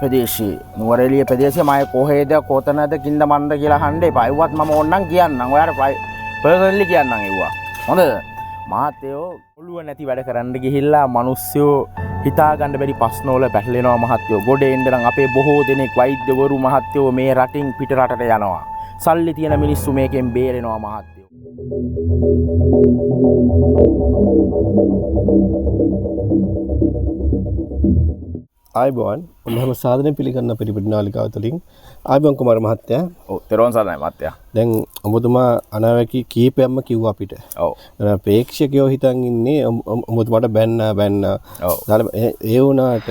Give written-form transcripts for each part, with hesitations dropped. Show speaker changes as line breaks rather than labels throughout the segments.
ප්‍රදේශයේ නුවරඑළිය ප්‍රදේශයේ මම කොහෙද කොතනද කින්ද මන්ද කියලා අහන්න එපා. ඒවත් මම ඕනනම් කියන්නම්. ඔයාලට පර්සනලි කියන්නම් ඒවා. හොඳද? මහත්තයෝ ඔළුව නැති වැඩ කරන්න ගිහිල්ලා මිනිස්සු හිතා ගන්න බැරි ප්‍රශ්න වල පැටලෙනවා මහත්තයෝ. ගොඩේ එන්න නම් අපේ බොහෝ දෙනෙක් වෛද්‍යවරු මහත්තයෝ මේ රටින් පිට රටට යනවා. සල්ලි තියෙන මිනිස්සු මේකෙන් බේරෙනවා මහත්තයෝ.
ආයිබෝන් මම සාධන පිළිගන්න පිළිපිට නාලිකාව තුළින් ආයිබෝන් කුමාර මහත්තයා.
ඔව් තෙරුවන් සරණයි මහත්තයා.
දැන් ඔබතුමා අනාවැකි කීපයක්ම කිව්වා අපිට.
ඔව්.
ප්‍රේක්ෂකයෝ හිතන් ඉන්නේ ඔබතුමාට බැන්න. ඔව්. ඒ වුණාට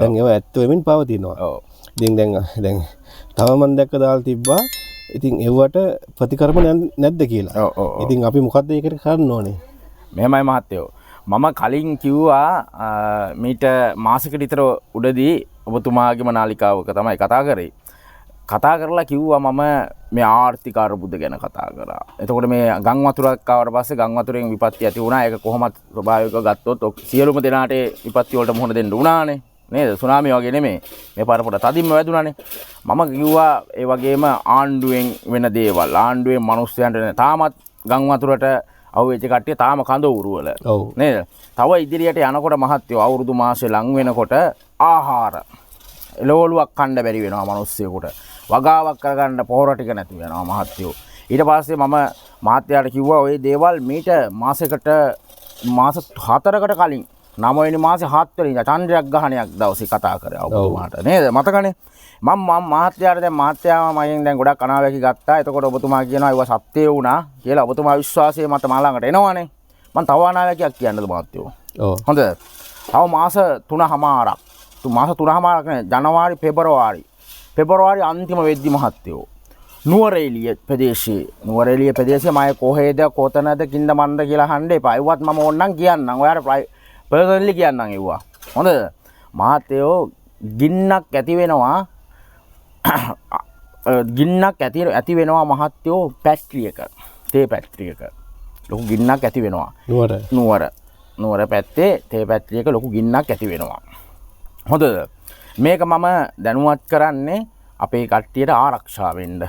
දැන් ඒව ඇත්ත වෙමින් පවතිනවා. ඔව්. ඉතින් දැන් තව මම දැක්ක දාලා තිබ්බා. ඉතින් ඒවට ප්‍රතිකර්ම නැද්ද කියලා. ඔව් ඔව්. ඉතින් අපි මොකද්ද ඒකට කරන්න ඕනේ?
මෙහෙමයි මහත්තයෝ. මම කලින් කිව්වා මීට මාසෙකට විතර උඩදී ඔබතුමාගේම නාලිකාවක තමයි කතා කරේ. කතා කරලා කිව්වා මම මේ ආර්ථික අර්බුද ගැන කතා කරා. එතකොට මේ ගම් වතුරක් ආවට පස්සේ ගම් වතුරෙන් විපත්ති ඇති වුණා. ඒක කොහොමත් ස්වභාවිකව ගත්තොත් සියලුම දෙනාට විපත්ති වලට මුහුණ දෙන්න උනානේ. නේද? සුනාමි වගේ නෙමෙයි. මේ පරපොට තදින්ම වැදුනානේ. මම කිව්වා ඒ වගේම ආණ්ඩුවෙන් වෙන දේවල්. ආණ්ඩුවෙන් මිනිස්සුන්ට තාමත් ගම් වතුරට අවුවෙච්ච කට්ටිය තාම කඳ උරුවල නේද? තව ඉදිරියට යනකොට මහත්තයෝ අවුරුදු මාසෙ ලං වෙනකොට ආහාර එළවලුවක් කන්න බැරි වෙනවා මිනිස්සුෙකුට. වගාවක් කරගන්න පොහොර ටික නැති වෙනවා මහත්තයෝ. ඊට පස්සේ මම මහත්තයාට කිව්වා ওই දේවල් මීට මාස 4කට කලින් 9 වෙනි මාසේ 7 වෙනිදා චන්ද්‍රයක් ගහණයක් දවසේ කතා කරා ඔබතුමාට නේද? මතකනේ? මම මහත්තයාට දැන් මහත්තයා මගෙන් දැන් ගොඩක් අනාවැකි ගත්තා. එතකොට ඔබතුමා කියනවා ඒවා සත්‍ය වුණා කියලා. ඔබතුමා විශ්වාසයේ මත මා ළඟට එනවනේ. මම තව අනාවැකියක් කියන්නද මහත්තයෝ? ඔව්. හොඳ. තව මාස 3මාරක්. මාස 3මාරක් නේ ජනවාරි පෙබරවාරි අන්තිම වෙද්දි මහත්තයෝ. නුවරඑළිය ප්‍රදේශයේ මම කොහෙද කොතනද කින්ද මන්ද කියලා අහන්න එපා. ඒවත් මම ඕනනම් කියන්නම්. ඔයාලට පර්සනලි කියන්නම් ඒවා. හොඳද? මහත්තයෝ ගින්නක් ඇති වෙනවා. ගින්නක් ඇති වෙනවා මහත්තයෝ පැට්‍රියක. තේ පැට්‍රියක. ලොකු ගින්නක් ඇති වෙනවා. නුවර පැත්තේ තේ පැට්‍රියක ලොකු ගින්නක් ඇති වෙනවා. හොඳද? මේක මම දැනුවත් කරන්නේ අපේ කට්ටියට ආරක්ෂා වෙන්න.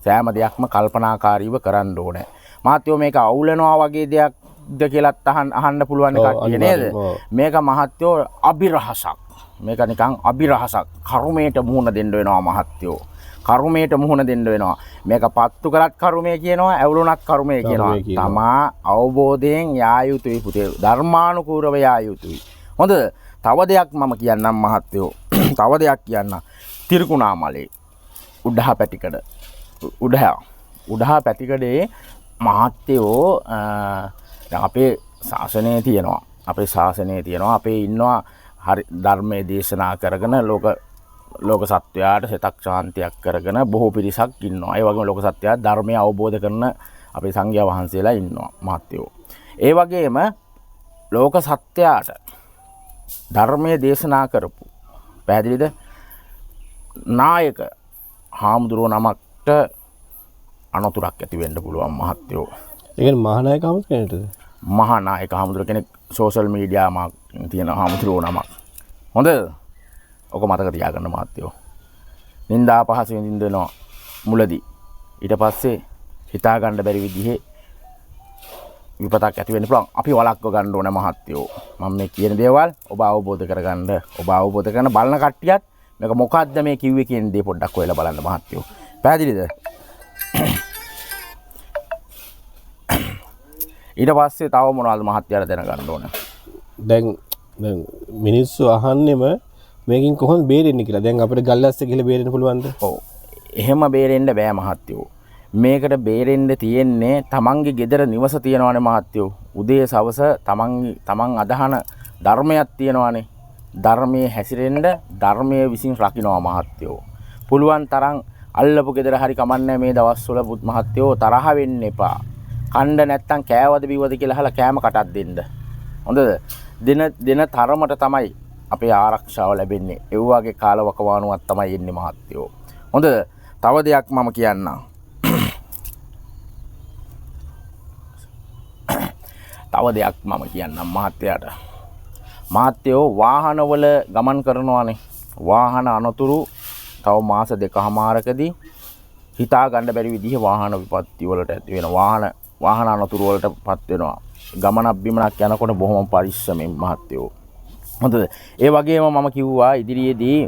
සෑම දෙයක්ම කල්පනාකාරීව කරන්න ඕනේ. මහත්තයෝ මේක අවුලනවා වගේ දෙයක්ද කියලාත් අහන්න පුළුවන් කට්ටිය නේද? මේක මහත්තයෝ අභිරහසක්. මේක නිකන් අභිරහසක්. කර්මයට මුහුණ දෙන්න වෙනවා මහත්තයෝ. කර්මයට මුහුණ දෙන්න වෙනවා. මේක පත්තු කරත් කර්මය කියනවා, ඇවුලුණත් කර්මය කියනවා. තමා අවබෝධයෙන් යා යුතුයි පුතේ. ධර්මානුකූලව යා යුතුයි. හොඳද? තව දෙයක් මම කියන්නම් මහත්තයෝ. තව දෙයක් කියන්න. තිරිකුණාමලේ උඩහා පැතිකඩේ මහත්තයෝ දැන් අපේ ශාසනය තියෙනවා. අපේ ඉන්නවා හරි ධර්මයේ දේශනා කරගෙන ලෝක සත්වයාට සිතක් ශාන්තියක් කරගෙන බොහෝ පිරිසක් ඉන්නවා. ඒ වගේම ලෝක සත්වයා ධර්මය අවබෝධ කරන අපේ සංඝයා වහන්සේලා ඉන්නවා මහත්තයෝ. ඒ වගේම ලෝක සත්වයාට ධර්මයේ දේශනා කරපු පැහැදිලිද? නායක හාමුදුරුවෝ නමකට අනතුරක් ඇති වෙන්න පුළුවන් මහත්තයෝ.
ඒ කියන්නේ මහානායක හාමුදුරුවෝ කෙනෙක්ද?
මහානායක හාමුදුරුවෝ කෙනෙක් සෝෂල් මීඩියා මාක් තියෙන හාමුදුරුවෝ නමක්. හොඳද? ඔක මතක තියාගන්න මහත්තයෝ. නින්දා පහස විඳිනවා මුලදී. ඊට පස්සේ හිතා ගන්න බැරි විදිහේ විපතක් ඇති වෙන්න පුළුවන්. අපි වළක්ව ගන්න ඕන මහත්තයෝ. මම මේ කියන දේවල් ඔබ අවබෝධ කරගන්න බලන කට්ටියත් මේක මොකද්ද මේ කිව්වේ කියන දේ පොඩ්ඩක් හොයලා බලන්න මහත්තයෝ. පැහැදිලිද? ඊට පස්සේ තව මොනවද මහත්තයාට දැනගන්න ඕන?
දැන් මිනිස්සු අහන්නෙම මේකින් කොහොමද බේරෙන්නේ කියලා. දැන් අපිට ගල්ලස්ස ගිහලා බේරෙන්න පුළුවන්ද?
ඔව්. එහෙම බේරෙන්න බෑ මහත්තයෝ. මේකට බේරෙන්න තියෙන්නේ තමන්ගේ ගෙදර නිවස තියෙනවානේ මහත්තයෝ. උදේ සවස තමන් අදහන ධර්මයක් තියෙනවානේ. ධර්මයේ හැසිරෙන්න ධර්මයේ විසින් රකින්නවා මහත්තයෝ. පුළුවන් තරම් අල්ලපු ගෙදර හරි කමන්නේ මේ දවස්වල පුත් මහත්තයෝ තරහ වෙන්න එපා. කණ්ඩ නැත්තම් කෑවද බිව්වද කියලා අහලා කෑම කටක් දෙන්න. හොඳද? දින තරමට තමයි අපේ ආරක්ෂාව ලැබෙන්නේ. ඒ වගේ කාලවකවානුවක් තමයි එන්නේ මහත්තයෝ. හොඳද? තව දෙයක් මම කියන්නම්. මහත්තයාට. මහත්තයෝ වාහනවල ගමන් කරනවානේ. වාහන අනතුරු තව මාස 2කමාරකදී හිතා ගන්න බැරි විදිහේ වාහන විපත්ති වලට ඇති වෙනවා. වාහන අනතුරු වලටපත් වෙනවා. ගමනක් බිමනක් යනකොට බොහොම පරිස්සමෙන් මහත්තයෝ. හොඳද? ඒ වගේම මම කිව්වා ඉදිරියේදී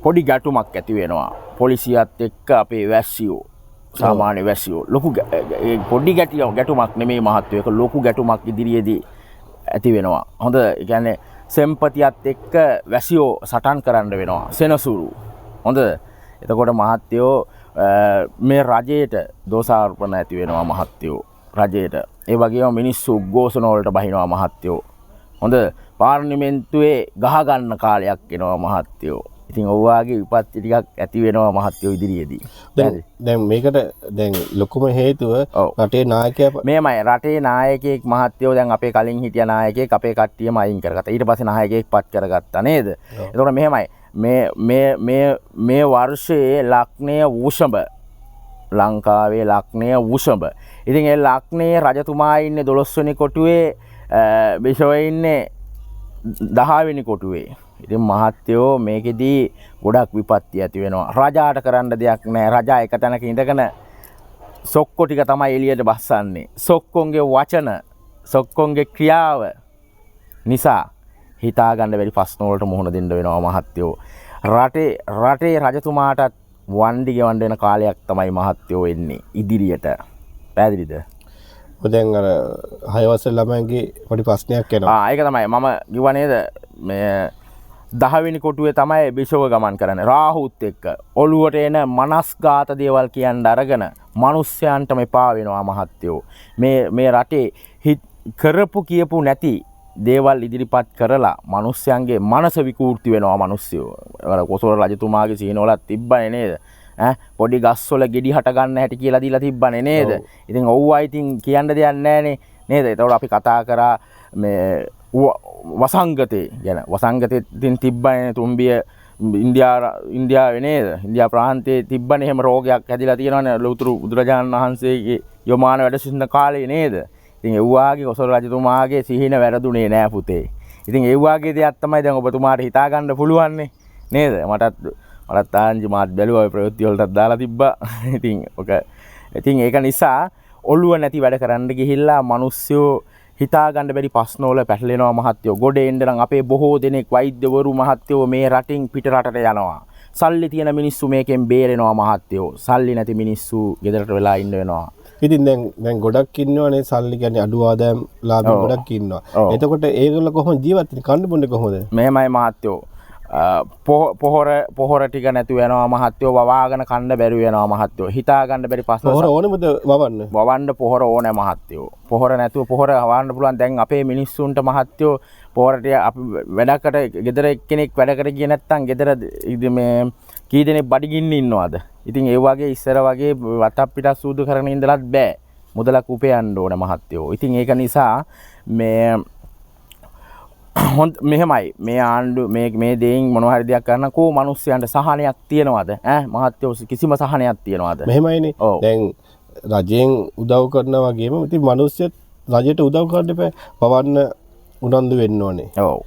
පොඩි ගැටුමක් ඇති වෙනවා. පොලිසියත් එක්ක අපේ වැස්සියෝ සාමාන්‍ය වැස්සියෝ ලොකු පොඩි ගැටුමක් නෙමෙයි මහත්තයෝ. ඒක ලොකු ගැටුමක් ඉදිරියේදී ඇති වෙනවා. හොඳ? ඒ කියන්නේ සෙම්පතියත් එක්ක වැසියෝ සටන් කරන්න වෙනවා. සෙනසුරු. හොඳ? එතකොට මහත්තයෝ මේ රජයට දෝෂාරෝපණ ඇති වෙනවා මහත්තයෝ. රජයට. ඒ වගේම මිනිස්සු උද්ඝෝෂණ වලට බහිනවා මහත්තයෝ. හොඳ? පාර්ලිමේන්තුවේ ගහ ගන්න කාලයක් එනවා මහත්තයෝ. ඉතින් ඔව්වාගේ විපත්ති ටිකක් ඇති වෙනවා මහත්තයෝ ඉදිරියේදී.
දැන් මේකට දැන් ලොකුම හේතුව රටේ 나යකයා
මේමයි. රටේ නායකයෙක් මහත්තයෝ දැන් අපේ කලින් හිටිය නායකයෙක් අපේ කට්ටියම අයින් කරගත්තා. ඊට පස්සේ නායකයෙක් පත් කරගත්තා නේද? එතකොට මෙහෙමයි. මේ වර්ෂයේ ලග්නය වෘෂභ. ලංකාවේ ලග්නය වෘෂභ. ඉතින් ඒ ලග්නයේ රජතුමා ඉන්නේ 12 වෙනි කොටුවේ, බිසව ඉන්නේ 10 වෙනි කොටුවේ. ඉතින් මහත්තයෝ මේකෙදී ගොඩක් විපත්ති ඇති වෙනවා. රජාට කරන්න දෙයක් නැහැ. රජා එක තැනක ඉඳගෙන සොක්කො ටික තමයි එළියට බස්සන්නේ. සොක්කොන්ගේ වචන, සොක්කොන්ගේ ක්‍රියාව නිසා හිතා ගන්න බැරි ප්‍රශ්න වලට මුහුණ දෙන්න වෙනවා මහත්තයෝ. රටේ රජතුමාටත් වන්දි ගෙවන්න වෙන කාලයක් තමයි මහත්තයෝ එන්නේ ඉදිරියට. පැහැදිලිද?
දැන් අර 6 වසර ළමයින්ගේ පොඩි ප්‍රශ්නයක් එනවා.
ඒක තමයි මම කිව්වා නේද මේ 10 වෙනි කොටුවේ තමයි බිෂව ගමන් කරන්නේ. රාහුත් එක්ක ඔළුවට එන මනස්ගාත දේවල් කියන්න අරගෙන මිනිස්යන්ටම එපා වෙනවා මහත්තයෝ. මේ රටේ කරපු කියපු නැති දේවල් ඉදිරිපත් කරලා මිනිස්යන්ගේ මනස විකෘති වෙනවා මිනිස්සුયો. අර කොසල් රජතුමාගේ සීනවලත් තිබ්බනේ නේද? පොඩි ගස්වල ගෙඩි හට ගන්න හැටි කියලා දීලා තිබ්බනේ නේද? ඉතින් ඔව්වා ඉතින් කියන්න දෙයක් නැහනේ නේද? ඒතකොට අපි කතා කරා මේ වසංගතේ ගැන. වසංගතේ ඉතින් තිබ්බනේ තුම්බිය ඉන්දියාවේ නේද? ඉන්දියා ප්‍රාන්තයේ තිබ්බනේ එහෙම රෝගයක් හැදිලා තියෙනවනේ ලෞතුරු බුදුරජාණන් වහන්සේගේ යොමාන වැඩ සිටින කාලේ නේද? ඉතින් එව්වාගේ කොසල් රජතුමාගේ සිහින වැරදුනේ නෑ පුතේ. ඉතින් එව්වාගේ දෙයක් තමයි දැන් ඔබතුමාට හිතා ගන්න පුළුවන් නේද? මටත් ආන්ජි මාත් බැලුවා ඔය ප්‍රවෘත්ති වලටත් දාලා තිබ්බා. ඉතින් ඒක නිසා ඔළුව නැති වැඩ කරන්න ගිහිල්ලා මිනිස්සු හිතා ගන්න බැරි ප්‍රශ්න වල පැටලෙනවා මහත්තයෝ. ගොඩ එන්න නම් අපේ බොහෝ දෙනෙක් වෛද්‍යවරු මහත්තයෝ මේ රටින් පිට රටට යනවා. සල්ලි තියෙන මිනිස්සු මේකෙන් බේරෙනවා මහත්තයෝ. සල්ලි නැති මිනිස්සු ගෙදරට වෙලා ඉන්න වෙනවා.
ඉතින් දැන් ගොඩක් ඉන්නවනේ සල්ලි කියන්නේ අඩු ආදායම් ලාභ ගොඩක් ඉන්නවා. එතකොට ඒගොල්ලෝ කොහොමද ජීවත් වෙන්නේ? කන්න බොන්නේ කොහොමද?
මෙහෙමයි මහත්තයෝ. පොහොර ටික නැතු වෙනවා මහත්තයෝ. වවාගෙන කන්න බැරි වෙනවා මහත්තයෝ. හිතා ගන්න බැරි ප්‍රශ්න.
පොහොර ඕනෙමද වවන්න?
වවන්න පොහොර ඕනේ මහත්තයෝ. පොහොර නැතුව පොහොර වවන්න පුළුවන්. දැන් අපේ මිනිස්සුන්ට මහත්තයෝ පොහොර ටික අපි වැඩකට ගෙදර එක්කෙනෙක් වැඩකට ගියේ නැත්නම් ගෙදර මේ කී දෙනෙක් බඩගින්න ඉන්නවද? ඉතින් ඒ වගේ ඉස්සර වගේ වටක් පිටක් සූදු කරගෙන ඉඳලත් බෑ. මුදලක් උපයන්න ඕනේ මහත්තයෝ. ඉතින් ඒක නිසා මේ මෙහෙමයි මේ ආණ්ඩු මේ දෙයින් මොනවා හරි දෙයක් කරන කෝ මිනිස්සුන්ට සහනයක් තියනවද? මහත්තයෝ කිසිම සහනයක් තියනවද?
මෙහෙමයිනේ. දැන් රජයෙන් උදව් කරනවා වගේම ඉතින් මිනිස්සුත් රජයට උදව් කරන්න එපා. පවන්න උනන්දු වෙන්න ඕනේ.
ඔව්.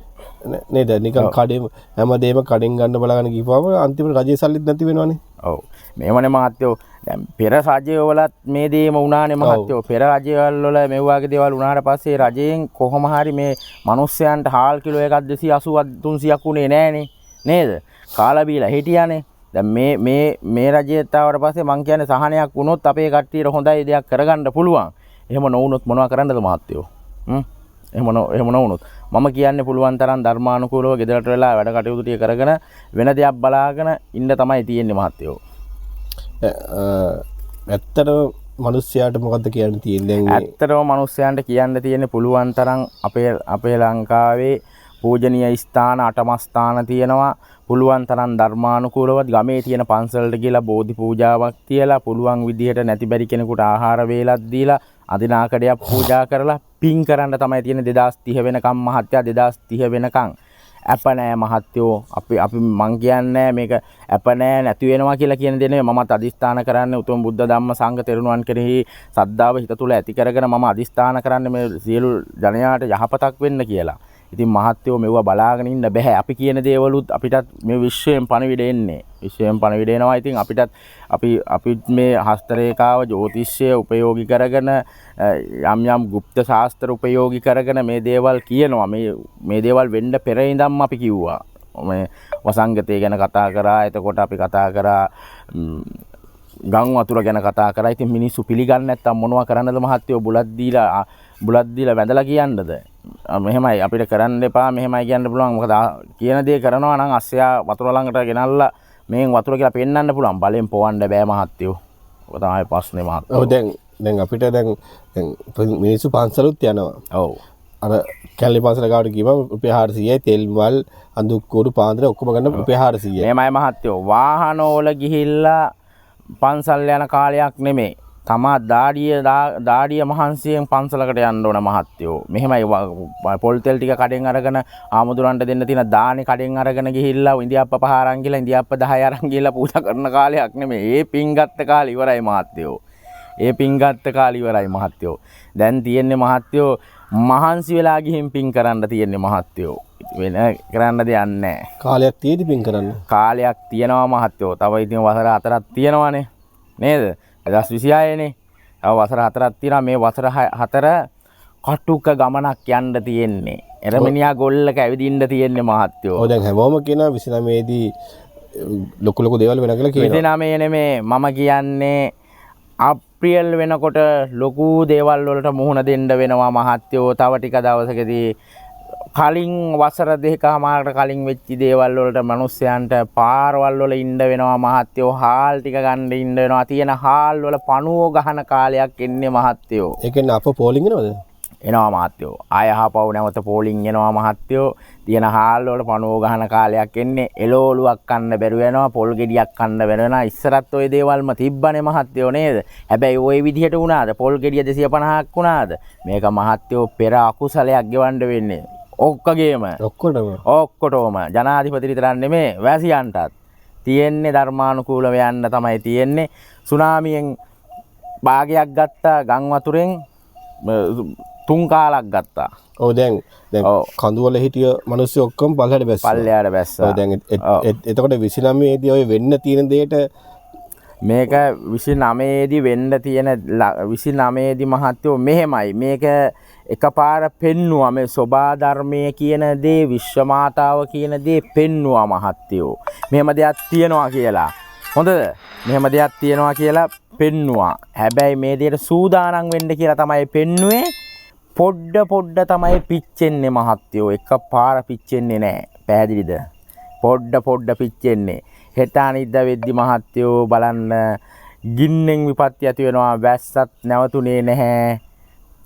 නේද? නිකන් කඩේම හැමදේම කඩෙන් ගන්න බලාගෙන ගිහුවාම අන්තිමට රජයේ සල්ලිත් නැති වෙනවනේ.
ඔව්. මේවනේ මහත්තයෝ දැන් පෙර රජයවලත් මේ දේම වුණානේ මහත්තයෝ. පෙර රජවල් වල මේ වගේ දේවල් වුණාට පස්සේ රජයෙන් කොහොම හරි මේ මිනිස්සයන්ට හාල් කිලෝ එකක් 280ක් 300ක් උනේ නෑනේ නේද? කාලා බීලා හිටියානේ. දැන් මේ රජයට ආවට පස්සේ මං කියන්නේ සහනයක් වුණොත් අපේ කට්ටියට හොඳයි දෙයක් කරගන්න පුළුවන්. එහෙම නොවුනොත් මොනවා කරන්නද මහත්තයෝ? එහෙම නොවුනොත් මම කියන්නේ පුළුවන් තරම් ධර්මානුකූලව ගෙදරට වෙලා වැඩ කටයුතු ටික කරගෙන වෙන දෙයක් බලාගෙන ඉන්න තමයි තියෙන්නේ මහත්තයෝ.
ඇත්තටම මිනිස්සයාට මොකද්ද කියන්න තියෙන්නේ?
ඇත්තටම මිනිස්සයන්ට කියන්න තියෙන්නේ පුළුවන් තරම් අපේ ලංකාවේ පූජනීය ස්ථාන 8ම ස්ථාන තියෙනවා. පුළුවන් තරම් ධර්මානුකූලව ගමේ තියෙන පන්සලට ගිහලා බෝධි පූජාවක් තියලා පුළුවන් විදිහට නැති බැරි කෙනෙකුට ආහාර වේලක් දීලා අදිනාකඩයක් පූජා කරලා පින් කරන්න තමයි තියෙන 2030 වෙනකම් මහත්තයා 2030 වෙනකම් අප නෑ මහත්තයෝ. අපි මං කියන්නේ මේක අප නෑ නැති වෙනවා කියලා කියන දේ නෙවෙයි. මමත් අදිස්ථාන කරන්නේ උතුම් බුද්ධ ධම්ම සංඝ තෙරුණුවන් කෙරෙහි සද්ධාව හිත තුළ ඇති කරගෙන මම අදිස්ථාන කරන්නේ මේ සියලු ජනයාට යහපතක් වෙන්න කියලා. ඉතින් මහත්තයෝ මෙවුවා බලාගෙන ඉන්න බෑ. අපි කියන දේවලුත් අපිටත් මේ විශ්වයෙන් පණවිඩ එන්නේ. විශ්වයෙන් පණවිඩ එනවා. ඉතින් අපිත් මේ හස්ත රේඛාව ජ්‍යොතිෂය උපයෝගී කරගෙන යම් গুপ্ত ශාස්ත්‍ර උපයෝගී කරගෙන මේ දේවල් කියනවා. මේ දේවල් වෙන්න පෙර ඉඳන්ම අපි කිව්වා. මේ වසංගතය ගැන කතා කරා. එතකොට අපි කතා කරා ගම් වතුර ගැන කතා කරා. ඉතින් මිනිස්සු පිළිගන්නේ නැත්තම් මොනවා කරන්නද මහත්තයෝ? බුලත් දීලා වැඳලා කියන්නද? මෙහෙමයි අපිට කරන්න එපා මෙහෙමයි කියන්න පුළුවන්. මොකද කියන දේ කරනවා නම් අස්සයා වතුර ළඟට ගෙනල්ලා මේන් වතුර කියලා පෙන්වන්න පුළුවන්. බලෙන් පොවන්න බෑ මහත්තයෝ. ඔක තමයි ප්‍රශ්නේ මහත්තයෝ.
ඔව් දැන් අපිට දැන් මිනිස්සු පන්සලුත් යනවා.
ඔව්.
අර කැලේ පන්සල ගාවට ගිහම රුපියල් 400යි තෙල් මල් අඳුක්කෝරු පාන්දර ඔක්කොම ගන්න රුපියල් 400යි.
මේමයි මහත්තයෝ වාහනවල ගිහිල්ලා පන්සල් යන කාලයක් නෙමෙයි. තමා දාඩිය මහන්සියෙන් පන්සලකට යන්න ඕන මහත්තයෝ. මෙහෙමයි පොල් තෙල් ටික කඩෙන් අරගෙන ආමුදුරන්ට දෙන්න තියෙන දානි කඩෙන් අරගෙන ගිහිල්ලා ඉන්දියාප්ප 5 අරන් ගිහලා ඉන්දියාප්ප 10 අරන් ගිහලා පූජා කරන කාලයක් නෙමෙයි. ඒ පින් ගත්ත කාලේ ඉවරයි මහත්තයෝ. ඒ පින් ගත්ත කාලේ ඉවරයි මහත්තයෝ. දැන් තියෙන්නේ මහත්තයෝ මහන්සි වෙලා ගිහින් පින් කරන්න තියෙන්නේ මහත්තයෝ. වෙන කරන්න දෙයක් නැහැ.
කාලයක් තියෙදි පින් කරන්න.
කාලයක් තියෙනවා මහත්තයෝ. තව ඉතින් වසර 4ක් තියෙනවානේ. නේද? 2026 නේ. තව වසර 4ක් තියෙනවා. මේ වසර 4 කටුක ගමනක් යන්න තියෙන්නේ. එරමිනියා ගොල්ලක ඇවිදින්න තියෙන්නේ මහත්තයෝ.
ඔව් දැන් හැමෝම කියනවා 29 දී ලොකු දේවල් වෙන කියලා කියනවා.
29 නෙමේ මම කියන්නේ අප්‍රේල් වෙනකොට ලොකු දේවල් වලට මුහුණ දෙන්න වෙනවා මහත්තයෝ. තව ටික දවසකදී කලින් වසර දෙකමාරකට කලින් වෙච්ච දේවල් වලට මිනිස්සයන්ට පාරවල් වල ඉන්න වෙනවා මහත්තයෝ. හාල් ටික ගන්න ඉන්න වෙනවා. තියෙන හාල් වල පණුවෝ ගහන කාලයක් එන්නේ මහත්තයෝ.
ඒ කියන්නේ අප පෝලිං එනවද?
එනවා මහත්තයෝ. ආය අහපව් නැවත පෝලිං එනවා මහත්තයෝ. තියෙන හාල් වල පණුවෝ ගහන කාලයක් එන්නේ. එළවලුවක් කන්න බැරුව වෙනවා. පොල් ගෙඩියක් කන්න බැරුව වෙනවා. ඉස්සරත් ওই දේවල්ම තිබ්බනේ මහත්තයෝ නේද? හැබැයි ওই විදිහට වුණාද? පොල් ගෙඩිය 250ක් වුණාද? මේක මහත්තයෝ පෙර අකුසලයක් ගෙවන්න වෙන්නේ. ඔක්කොගේම ඔක්කොටම ජනාධිපති විතරක් නෙමේ වැසියන්ටත් තියෙන්නේ ධර්මානුකූලව යන්න තමයි තියෙන්නේ. සුනාමියෙන් භාගයක් ගත්තා. ගම් වතුරෙන් 3 කාලක් ගත්තා.
ඔව් දැන් කඳු වල හිටිය මිනිස්සු ඔක්කොම පල්ලයට බැස්සා.
පල්ලයට බැස්සා.
ඔව් දැන් එතකොට 29 දී ඔය වෙන්න තියෙන දෙයට
මේක 29 දී වෙන්න තියෙන 29 දී මහත්තයෝ මෙහෙමයි. මේක එකපාර පෙන්නුවා මේ සෝබා ධර්මයේ කියන දේ විශ්ව මාතාව කියන දේ පෙන්නුවා මහත්තයෝ. මෙහෙම දෙයක් තියෙනවා කියලා. හොඳද? මෙහෙම දෙයක් තියෙනවා කියලා පෙන්නුවා. හැබැයි මේ දෙයට සූදානම් වෙන්න කියලා තමයි පෙන්නුවේ. පොඩ තමයි පිච්චෙන්නේ මහත්තයෝ. එකපාර පිච්චෙන්නේ නැහැ. පැහැදිලිද? පොඩ පිච්චෙන්නේ. හෙට අනිද්දා වෙද්දි මහත්තයෝ බලන්න ගින්නෙන් විපත්ති ඇති වෙනවා. වැස්සත් නැවතුනේ නැහැ.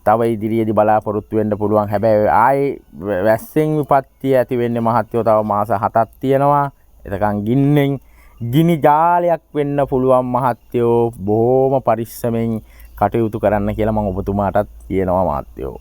තව ඉදිරියේදී බලාපොරොත්තු වෙන්න පුළුවන්. හැබැයි ආයේ වැස්සෙන් විපත්ති ඇති වෙන්නේ මහත්තයෝ තව මාස 7ක් තියෙනවා. එතකන් ගින්නෙන් ගිනි ජාලයක් වෙන්න පුළුවන් මහත්තයෝ. බොහොම පරිස්සමෙන් කටයුතු කරන්න කියලා මම ඔබතුමාටත් කියනවා මහත්තයෝ.